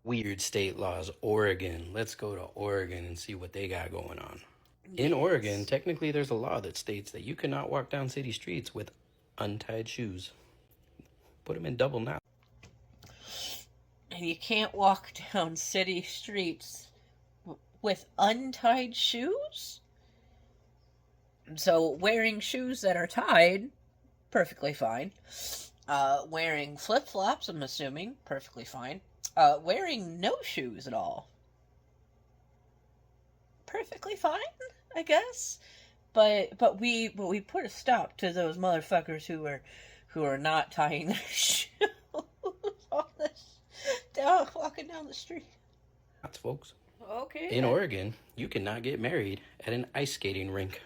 Weird state laws. Oregon. Let's go to Oregon and see what they got going on. In Oregon, Yes. technically, there's a law that states that you cannot walk down city streets with untied shoes. Put them in double knot. And you can't walk down city streets with untied shoes? So wearing shoes that are tied, perfectly fine. Wearing flip flops, I'm assuming, perfectly fine. Wearing no shoes at all, perfectly fine, I guess. But we put a stop to those motherfuckers who are not tying their shoes on this down walking down the street. That's folks. Okay. In Oregon, you cannot get married at an ice skating rink.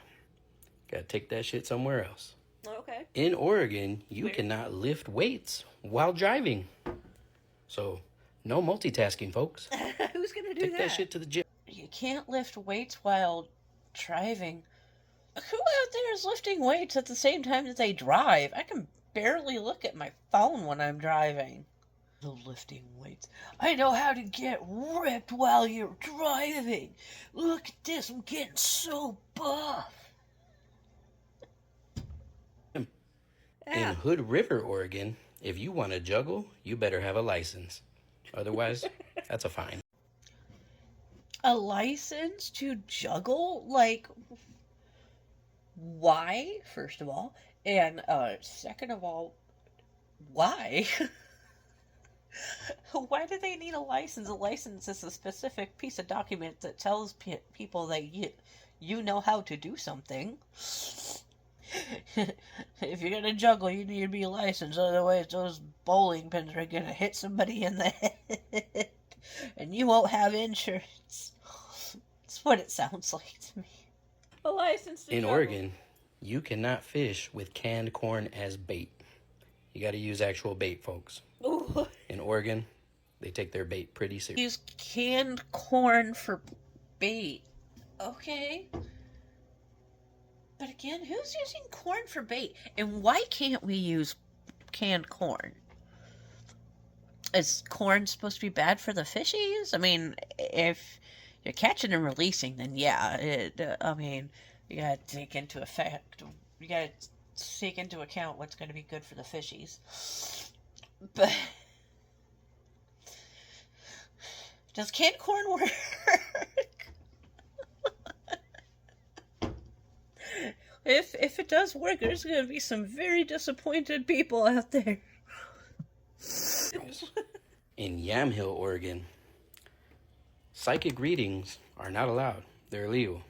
Gotta take that shit somewhere else. Okay. In Oregon, you cannot lift weights while driving. So, no multitasking, folks. Who's gonna do Take that shit to the gym. You can't lift weights while driving. Who out there is lifting weights at the same time that they drive? I can barely look at my phone when I'm driving. The lifting weights. I know how to get ripped while you're driving. Look at this, I'm getting so buff. In Hood River, Oregon, if you want to juggle, you better have a license. Otherwise, that's a fine. A license to juggle? Like, why, first of all? And second of all, why? Why do they need a license? A license is a specific piece of document that tells people that you know how to do something. If you're gonna juggle, you need to be licensed. Otherwise, those bowling pins are gonna hit somebody in the head, and you won't have insurance. That's what it sounds like to me. A license to In juggle. Oregon, you cannot fish with canned corn as bait. You got to use actual bait, folks. Ooh. In Oregon, they take their bait pretty seriously. Use canned corn for bait. Okay. But again, who's using corn for bait? And why can't we use canned corn? Is corn supposed to be bad for the fishies? I mean, if you're catching and releasing, then yeah. I mean, you gotta take into effect. You gotta take into account what's going to be good for the fishies. But does canned corn work? If it does work, there's going to be some very disappointed people out there. In Yamhill, Oregon, psychic readings are not allowed. They're illegal.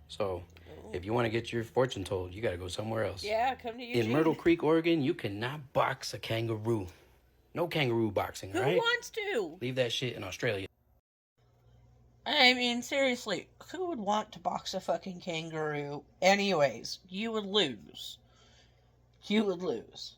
So, if you want to get your fortune told, you got to go somewhere else. Yeah, come to Eugene. In Myrtle Creek, Oregon, you cannot box a kangaroo. No kangaroo boxing, right? Who wants to? Leave that shit in Australia. I mean, seriously, who would want to box a fucking kangaroo? Anyways, you would lose. You would lose.